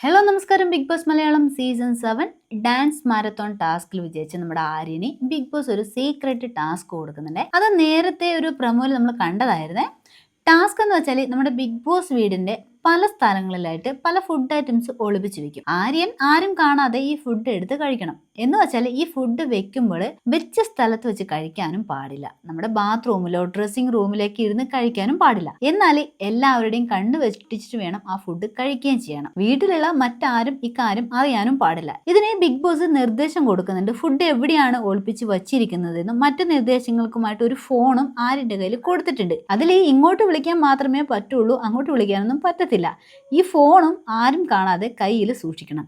Hello നമസ്കാരം. Big boss Malayalam season 7 dance marathon ടാസ്കിൽ വിജയിച്ച നമ്മുടെ ആര്യന് ബിഗ് ബോസ് ഒരു സീക്രട്ട് ടാസ്ക് കൊടുക്കുന്നുണ്ട്. അത് നേരത്തെ ഒരു പ്രൊമോയിൽ നമ്മൾ കണ്ടതായിരുന്നേ. ടാസ്ക് എന്ന് വെച്ചാൽ നമ്മുടെ ബിഗ് ബോസ് വീടിന്റെ പല സ്ഥലങ്ങളിലായിട്ട് പല ഫുഡ് ഐറ്റംസ് ഒളിപ്പിച്ച് വെക്കും. ആരും കാണാതെ ഈ ഫുഡ് എടുത്ത് കഴിക്കണം. എന്ന് വെച്ചാൽ ഈ ഫുഡ് വെക്കുമ്പോൾ വെച്ച സ്ഥലത്ത് വെച്ച് കഴിക്കാനും പാടില്ല. നമ്മുടെ ബാത്റൂമിലോ ഡ്രസ്സിംഗ് റൂമിലേക്ക് ഇരുന്ന് കഴിക്കാനും പാടില്ല. എന്നാൽ എല്ലാവരുടെയും കണ്ണ് വെട്ടിച്ചിട്ട് വേണം ആ ഫുഡ് കഴിക്കുകയും ചെയ്യണം. വീട്ടിലുള്ള മറ്റാരും ഇക്കാര്യം അറിയാനും പാടില്ല. ഇതിനെ ബിഗ് ബോസ് നിർദ്ദേശം കൊടുക്കുന്നുണ്ട്. ഫുഡ് എവിടെയാണ് ഒളിപ്പിച്ച് വച്ചിരിക്കുന്നതെന്നും മറ്റു നിർദ്ദേശങ്ങൾക്കുമായിട്ട് ഒരു ഫോണും ആര്യന്റെ കയ്യിൽ കൊടുത്തിട്ടുണ്ട്. അതിൽ ഇങ്ങോട്ട് വിളിക്കാൻ മാത്രമേ പറ്റുള്ളൂ, അങ്ങോട്ട് വിളിക്കാനൊന്നും പറ്റത്തില്ല. ഈ ഫോണും ആരും കാണാതെ കയ്യിൽ സൂക്ഷിക്കണം.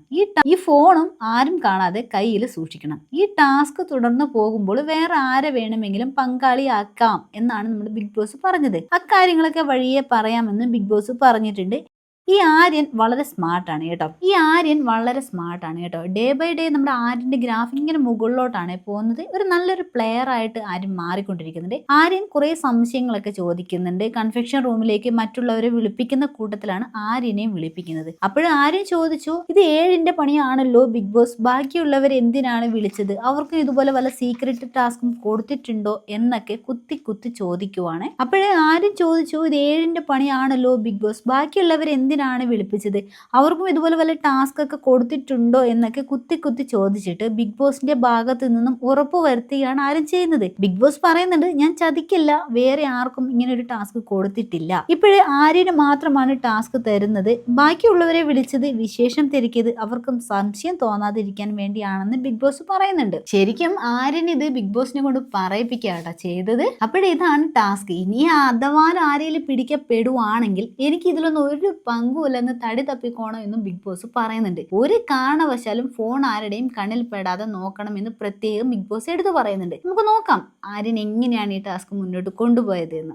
ഈ ടാസ്ക് തുടർന്ന് പോകുമ്പോൾ വേറെ ആരെ വേണമെങ്കിലും പങ്കാളിയാക്കാം എന്നാണ് നമ്മുടെ ബിഗ് ബോസ് പറഞ്ഞത്. അക്കാര്യങ്ങളൊക്കെ വഴിയെ പറയാമെന്ന് ബിഗ് ബോസ് പറഞ്ഞിട്ടുണ്ട്. ഈ ആര്യൻ വളരെ സ്മാർട്ടാണ് കേട്ടോ. ഡേ ബൈ ഡേ നമ്മുടെ ആര്യന്റെ ഗ്രാഫ് ഇങ്ങനെ മുകളിലോട്ടാണ് പോകുന്നത്. ഒരു നല്ലൊരു പ്ലെയർ ആയിട്ട് ആര്യൻ മാറിക്കൊണ്ടിരിക്കുന്നുണ്ട്. ആര്യൻ കുറെ സംശയങ്ങളൊക്കെ ചോദിക്കുന്നുണ്ട്. കൺഫെക്ഷൻ റൂമിലേക്ക് മറ്റുള്ളവരെ വിളിപ്പിക്കുന്ന കൂട്ടത്തിലാണ് ആര്യനെയും വിളിപ്പിക്കുന്നത്. അപ്പോൾ ആര്യൻ ചോദിച്ചു, ഇത് 7ന്റെ പണിയാണല്ലോ ബിഗ് ബോസ്, ബാക്കിയുള്ളവർ എന്തിനാണ് വിളിച്ചത്? അവർക്കും ഇതുപോലെ വല്ല സീക്രട്ട് ടാസ്കും കൊടുത്തിട്ടുണ്ടോ എന്നൊക്കെ കുത്തി ചോദിക്കുവാണ്. അപ്പോഴേ ആര്യൻ ചോദിച്ചു, ഇത് 7ന്റെ പണിയാണല്ലോ ബിഗ് ബോസ്, ബാക്കിയുള്ളവർ എന്തിനാണ് വിളിപ്പിച്ചത്? അവർക്കും ഇതുപോലെ വല്ല ടാസ്ക് ഒക്കെ കൊടുത്തിട്ടുണ്ടോ എന്നൊക്കെ കുത്തി ചോദിച്ചിട്ട് ബിഗ് ബോസിന്റെ ഭാഗത്ത് നിന്നും ഉറപ്പ് വരുത്തുകയാണ് ആരും ചെയ്യുന്നത്. ബിഗ് ബോസ് പറയുന്നുണ്ട്, ഞാൻ ചതിക്കില്ല, വേറെ ആർക്കും ഇങ്ങനെ ഒരു ടാസ്ക് കൊടുത്തിട്ടില്ല. ഇപ്പോഴേ ആര്യന് മാത്രമാണ് ടാസ്ക് തരുന്നത്. ബാക്കിയുള്ളവരെ വിളിച്ചത് വിശേഷം തിരക്കിയത് അവർക്കും സംശയം തോന്നാതിരിക്കാൻ വേണ്ടിയാണെന്ന് ബിഗ് ബോസ് പറയുന്നുണ്ട്. ശരിക്കും ആര്യൻ ഇത് ബിഗ് ബോസിനെ കൊണ്ട് പറയിപ്പിക്കാട്ടോ ചെയ്തത്. അപ്പോഴേ ഇതാണ് ടാസ്ക്. ഇനി അഥവാ ആരെയും പിടിക്കപ്പെടുവാണെങ്കിൽ എനിക്ക് ഇതിലൊന്നും ഒരു പങ്കുമില്ലെന്ന് തടി തപ്പിക്കോണം എന്നും ബിഗ് ബോസ് പറയുന്നുണ്ട്. ഒരു കാരണവശാലും ഫോൺ ആരുടെയും കണ്ണിൽ പെടാതെ നോക്കണം എന്ന് പ്രത്യേകം ബിഗ് ബോസ് എടുത്തു പറയുന്നുണ്ട്. നമുക്ക് നോക്കാം ആര്യൻ എങ്ങനെയാണ് ഈ ടാസ്ക് മുന്നോട്ട് കൊണ്ടുപോയത് എന്ന്.